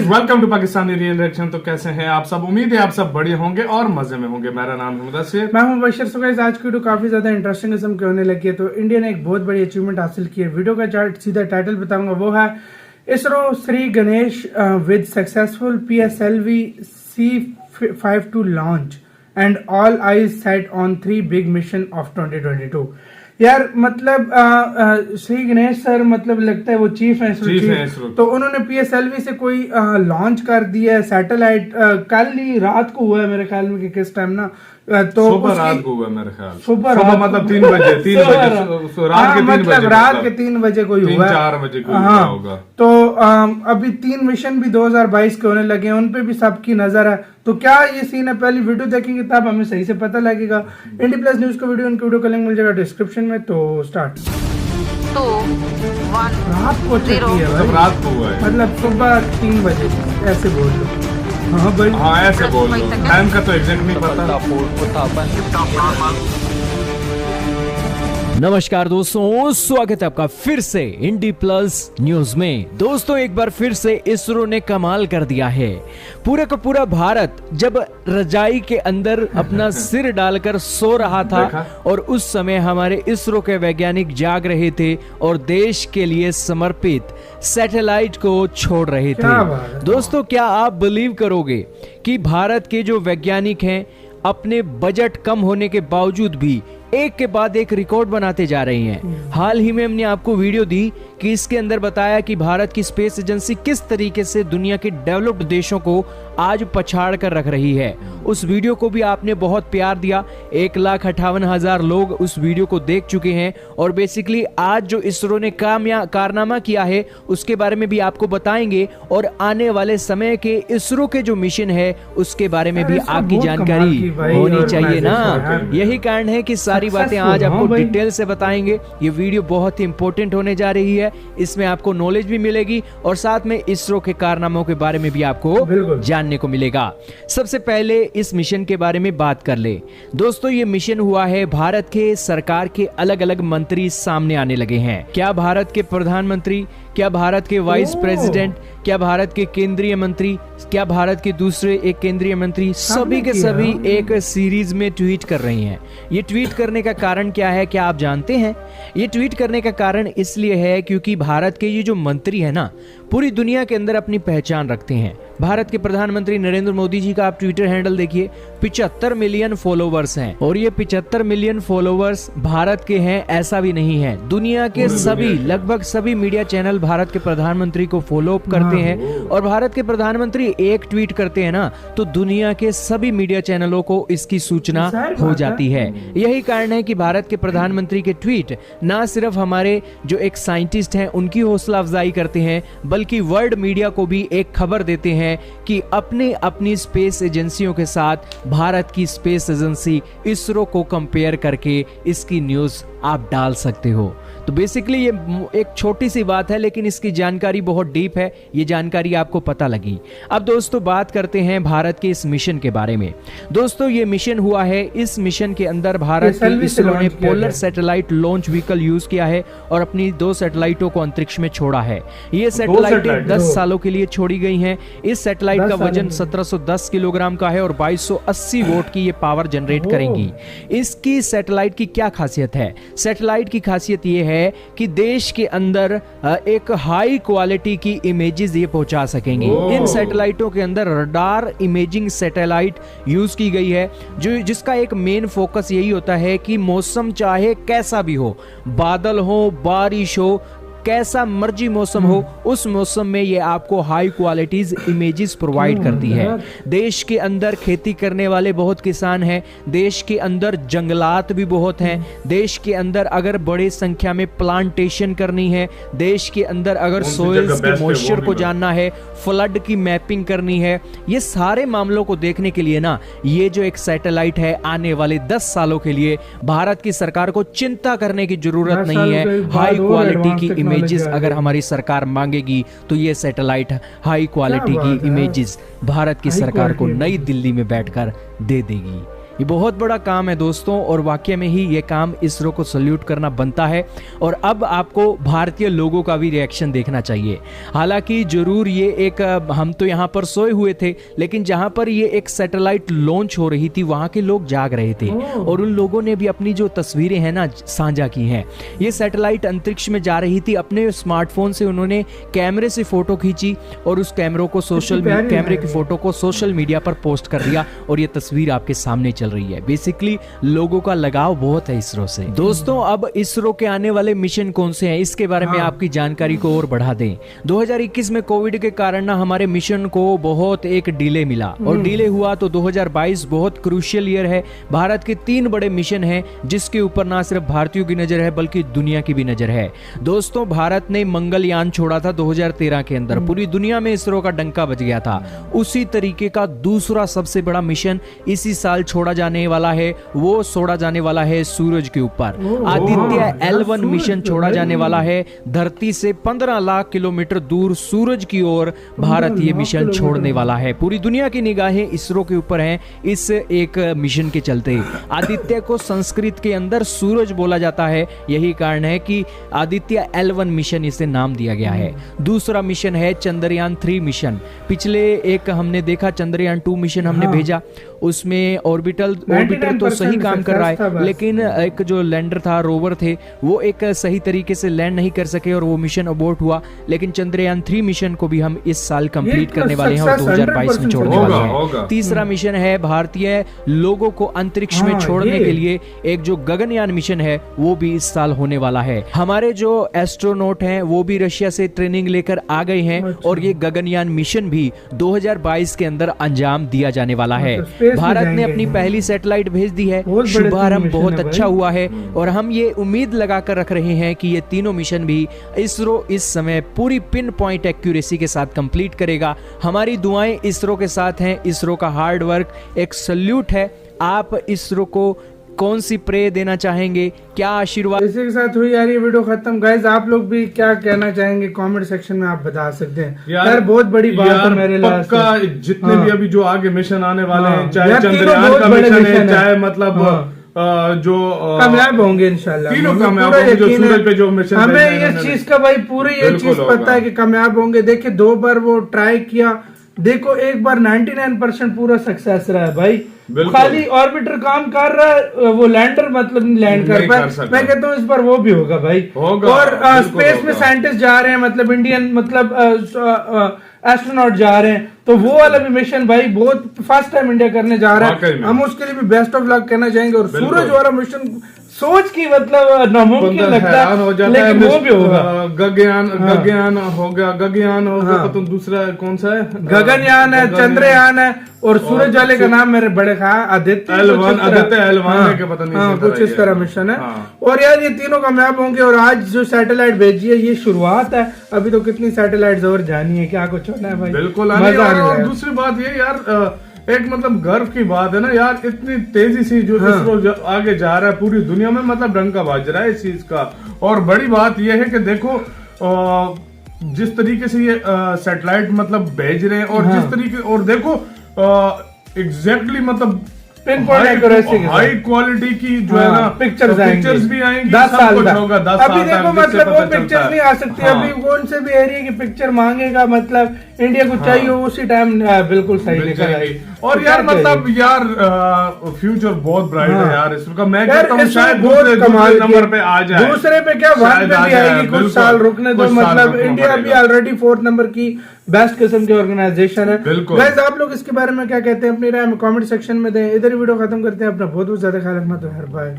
Guys, welcome to Pakistani real reaction. तो कैसे हैं आप सब? उम्मीद है आप सब बढ़िया होंगे और मजे में होंगे। मेरा नाम है मुदस्सिर, मैं हूं बशीर। सो गाइस, आज की वीडियो काफी ज्यादा इंटरेस्टिंग किस्म की होने लगी है। तो इंडिया ने एक बहुत बड़ी अचीवमेंट हासिल की है। वीडियो का सीधा टाइटल बताऊंगा, वो है ISRO Shri Ganesh with successful PSLV C52 launch and all eyes set on 3 big mission of 2022। यार मतलब श्री गणेश सर मतलब लगता है वो चीफ है इसरो। तो उन्होंने PSLV से कोई लॉन्च कर दिया है सैटेलाइट। कल ही रात को हुआ है मेरे ख्याल में कि किस टाइम ना, तो सुबह रात को हुआ मेरे ख्याल। सुबह मतलब 3 बजे रात के 3 बजे कोई हुआ, 4 बजे कोई होगा। तो अभी 3 मिशन भी 2022 के होने लगे हैं, उन पे भी सबकी नजर है। तो क्या ये सीन है, पहली वीडियो देखेंगे तब हमें सही से पता लगेगा। इंडी प्लस न्यूज का वीडियो, उनकी वीडियो का लिंक मिल जाएगा डिस्क्रिप्शन में। तो स्टार्ट 2 1 रात को चेक किया भाई, रात को हुआ है, मतलब सुबह 3 बजे ऐसे बोल लो। हाँ भाई, हाँ ऐसे बोल लो, टाइम का तो एग्जैक्ट नहीं पता। नमस्कार दोस्तों, स्वागत है आपका फिर से इंडी प्लस न्यूज में। दोस्तों एक बार फिर से इसरो ने कमाल कर दिया है। पूरा का पूरा भारत जब रजाई के अंदर अपना सिर डालकर सो रहा था और उस समय हमारे इसरो के वैज्ञानिक जाग रहे थे और देश के लिए समर्पित सैटेलाइट को छोड़ रहे थे। दोस्तों क्या आप बिलीव करोगे कि भारत के जो वैज्ञानिक हैं अपने बजट कम होने के बावजूद भी एक के बाद एक रिकॉर्ड बनाते जा रही हैं। हाल ही में हमने आपको वीडियो दी कि इसके अंदर बताया कि भारत की स्पेस एजेंसी किस तरीके से दुनिया के डेवलप्ड देशों को आज पछाड़ कर रख रही है। उस वीडियो को भी आपने बहुत प्यार दिया। 1,58,000 लोग उस वीडियो को देख चुके हैं और बेसिकली आज जो इसरो ने कारनामा किया है उसके बारे में भी आपको बताएंगे और आने वाले समय के इसरो के जो मिशन है उसके बारे में भी आपकी जानकारी होनी चाहिए ना। यही कारण है कि सारी बातें आज आपको डिटेल से बताएंगे। ये वीडियो बहुत ही इंपॉर्टेंट होने जा रही है, इसमें आपको नॉलेज भी मिलेगी और साथ में इसरो के कारनामों के बारे में भी आपको जानने को मिलेगा। सबसे पहले इस मिशन के बारे में बात कर ले। दोस्तों ये मिशन हुआ है, भारत के सरकार के अलग अलग मंत्री सामने आने लगे हैं। क्या भारत के प्रधानमंत्री, क्या भारत के वाइस प्रेसिडेंट, क्या भारत के केंद्रीय मंत्री, क्या भारत के दूसरे एक केंद्रीय मंत्री, सभी के सभी एक सीरीज में ट्वीट कर रही हैं। ये ट्वीट करने का कारण क्या है, क्या आप जानते हैं? ये ट्वीट करने का कारण इसलिए है क्योंकि भारत के ये जो मंत्री है ना, पूरी दुनिया के अंदर अपनी पहचान रखते हैं। भारत के प्रधानमंत्री नरेंद्र मोदी जी का आप ट्विटर हैंडल देखिए, 75 मिलियन फॉलोवर्स हैं और ये 75 मिलियन फॉलोवर्स भारत के हैं ऐसा भी नहीं है। दुनिया के सभी लगभग सभी मीडिया चैनल भारत के प्रधानमंत्री को फॉलो अप करते हैं और भारत के प्रधानमंत्री एक ट्वीट करते हैं ना तो दुनिया के सभी मीडिया चैनलों को इसकी सूचना हो जाती है। यही कारण है कि भारत के प्रधानमंत्री के ट्वीट ना सिर्फ हमारे जो एक साइंटिस्ट हैं उनकी हौसला अफजाई करते हैं बल्कि वर्ल्ड मीडिया को भी एक खबर देते हैं कि अपनी स्पेस एजेंसियों के साथ भारत की स्पेस एजेंसी इसरो को कंपेयर करके इसकी न्यूज़ आप डाल सकते हो। तो बेसिकली ये एक छोटी सी बात है लेकिन इसकी जानकारी बहुत डीप है, ये जानकारी आपको पता लगी। अब दोस्तों बात करते हैं भारत के इस मिशन के बारे में। दोस्तों ये मिशन हुआ है, इस मिशन के अंदर भारत के इसरो ने polar satellite launch vehicle use किया है और अपनी 2 सैटेलाइटों को अंतरिक्ष में छोड़ा है। ये सैटेलाइटें 10 सालों के लिए छोड़ी गई हैं। इस सैटेलाइट का वजन 1710 किलोग्राम का है और 2280 वोट की ये पावर जनरेट करेंगी। इसकी सैटेलाइट की क्या खासियत है? सैटेलाइट की खासियत ये है कि देश के अंदर एक हाई क्वालिटी की इमेजेस ये पहुंचा सकेंगे। इन सैटेलाइटों के अंदर रडार इमेजिंग सैटेलाइट यूज की गई है जिसका एक मेन फोकस यही होता है कि मौसम चाहे कैसा भी हो, बादल हो, बारिश हो, कैसा मर्जी मौसम हो, उस मौसम में ये आपको हाई क्वालिटीज इमेजेस प्रोवाइड करती है। देश के अंदर खेती करने वाले बहुत किसान हैं, देश के अंदर जंगलात भी बहुत हैं, देश के अंदर अगर बड़ी संख्या में प्लांटेशन करनी है, देश के अंदर अगर सोइल्स के मॉइस्चर को जानना है, फ्लड की मैपिंग करनी है, ये सारे मामलों को देखने के लिए ना ये जो एक सैटेलाइट है आने वाले 10 सालों के लिए भारत की सरकार को चिंता करने की जरूरत नहीं है। हाई क्वालिटी की इमेजेस अगर हमारी सरकार मांगेगी तो ये सैटेलाइट हाई क्वालिटी की इमेजेस भारत की सरकार को नई दिल्ली में बैठकर दे देगी। ये बहुत बड़ा काम है दोस्तों, और वाकई में ही ये काम इसरो को सल्यूट करना बनता है। और अब आपको भारतीय लोगों का भी रिएक्शन देखना चाहिए। हालांकि जरूर ये एक, हम तो यहाँ पर सोए हुए थे, लेकिन जहाँ पर ये एक सैटेलाइट लॉन्च हो रही थी वहाँ के लोग जाग रहे थे, और उन लोगों ने भी अपनी जो तस्वीरें हैं ना साझा की हैं। ये सैटेलाइट अंतरिक्ष में जा रही थी, अपने स्मार्टफोन से उन्होंने कैमरे से फोटो खींची और उस कैमरे की फोटो को सोशल मीडिया पर पोस्ट कर दिया, और ये तस्वीर आपके सामने चल रही है। बेसिकली लोगों का लगाव बहुत है इसरो से। दोस्तों अब इसरो के आने वाले मिशन कौन से हैं इसके बारे में आपकी जानकारी को और बढ़ा दें। 2021 में कोविड के कारण ना हमारे मिशन को बहुत एक डिले मिला, और डिले हुआ तो 2022 बहुत क्रूशियल ईयर है। भारत के 3 बड़े मिशन हैं जिसके ऊपर ना सिर्फ भारतीयों की नजर है बल्कि दुनिया की भी नजर है। दोस्तों भारत ने मंगलयान छोड़ा था 2013 के अंदर, पूरी दुनिया में इसरो का डंका बज गया था। उसी तरीके का दूसरा सबसे बड़ा मिशन इसी साल छोड़ा जाने वाला है, वो छोड़ा जाने वाला है सूरज के ऊपर। आदित्य L1 मिशन छोड़ा जाने वाला है धरती से 15 लाख किलोमीटर दूर सूरज की ओर। भारत ये मिशन छोड़ने वाला है। पूरी दुनिया की निगाहें इसरो के ऊपर हैं इस एक मिशन के चलते। आदित्य को संस्कृत के अंदर सूरज बोला जाता है, यही कारण है कि आदित्य L1 मिशन इसे नाम दिया गया है। दूसरा मिशन है चंद्रयान 3 मिशन। पिछले एक हमने देखा चंद्रयान 2 मिशन हमने भेजा, उसमें ऑर्बिटर तो सही काम कर रहा है, लेकिन एक जो लैंडर था, रोवर थे, वो एक सही तरीके से लैंड नहीं कर सके और वो मिशन अबॉर्ट हुआ। लेकिन चंद्रयान 3 मिशन को भी हम इस साल कंप्लीट करने वाले हैं और 2022 में छोड़ने वाले हैं। तीसरा मिशन है भारतीय लोगों को अंतरिक्ष में छोड़ने के लिए एक जो गगनयान मिशन है, वो भी इस साल होने वाला है। हमारे जो एस्ट्रोनॉट हैं वो भी रशिया से ट्रेनिंग लेकर आ गए हैं, और ये गगनयान मिशन भी 2022 के अंदर अंजाम दिया जाने वाला है। भारत ने अपनी पहली सैटेलाइट भेज दी है, शुभारंभ बहुत अच्छा हुआ है, और हम ये उम्मीद लगाकर रख रहे हैं कि ये तीनों मिशन भी इसरो इस समय पूरी पिन पॉइंट एक्यूरेसी के साथ कंप्लीट करेगा। हमारी दुआएं इसरो के साथ हैं, इसरो का हार्ड वर्क एक सल्यूट है। आप इसरो को कौन सी प्रे देना चाहेंगे, क्या आशीर्वाद? इसी के साथ हुई यार ये वीडियो खत्म। गाइस आप लोग भी क्या कहना चाहेंगे कमेंट सेक्शन में आप बता सकते हैं। यार बहुत बड़ी बात है मेरे लिए। पक्का जितने भी अभी जो आगे मिशन आने वाले हैं, चाहे चंद्रयान का मिशन है, चाहे मतलब जो कामयाब होंगे इंशाल्लाह, तीनों कामयाब होंगे। जो सूरज पे जो मिशन, हमें ये चीज का भाई पूरी ये चीज पता है कि कामयाब होंगे। देखिए 2 बार वो ट्राई किया, देखो एक बार 99% पूरा सक्सेस रहा है भाई। खाली ऑर्बिटर काम कर रहा है, वो लैंडर मतलब नहीं लैंड कर पाए। मैं कहता हूँ इस बार वो भी होगा भाई। और स्पेस में साइंटिस्ट जा रहे हैं, मतलब इंडियन मतलब एस्ट्रोनॉट जा रहे हैं, तो वो वाला भी मिशन भाई बहुत फर्स्ट टाइम इंडिया करने जा रहा है। हम उसके लिए भी बेस्ट ऑफ लक कहना चाहेंगे। और सूरज वाला मिशन सोच की मतलब नामुमकिन लगता है, लेकिन वो भी होगा। गगनयान होगा तो दूसरा कौन सा है? गगनयान है, चंद्रयान है, और सूरज वाले का नाम मेरे बड़े ख्याल आदित्य L1 के पता नहीं कुछ इस तरह मिशन है। और यार ये तीनों कामयाब होंगे। और आज जो सैटेलाइट भेजी है ये शुरुआत है, अभी तो कितनी सैटेलाइट और जानी है, क्या कुछ होना है भाई। बिल्कुल। और दूसरी बात ये यार एक मतलब गर्व की बात है ना यार, इतनी तेजी से जो इसरो आगे जा रहा है पूरी दुनिया में, मतलब डंका बज रहा है इस चीज का। और बड़ी बात यह है कि देखो जिस तरीके से ये सैटेलाइट मतलब भेज रहे हैं, और जिस तरीके, और देखो एग्जैक्टली मतलब पिन पॉइंट एक्यूरेसी के हाई क्वालिटी की जो है ना पिक्चर्स भी आएंगी 10 साल कुछ होगा 10 साल अभी देखो मतलब वो पिक्चर्स नहीं आ सकती। अभी कौन से भी एरिया की पिक्चर मांगेगा, मतलब इंडिया को चाहिए उसी टाइम बिल्कुल सही लेकर आएगी। और यार मतलब यार फ्यूचर बहुत ब्राइट है यार इसका। मैं कहता हूँ शायद दूसरे नंबर पे आ जाए, दूसरे पे क्या 1 पे भी आएगी। कुछ साल रुकने दो, मतलब इंडिया भी ऑलरेडी 4th नंबर की बेस्ट किस्म की ऑर्गेनाइजेशन है। गाइस आप लोग इसके बारे में क्या कहते हैं, अपनी राय में कमेंट सेक्शन में दें। इधर वीडियो खत्म करते हैं। अपना बहुत बहुत ज्यादा ख्याल रखना। तो हर बाय।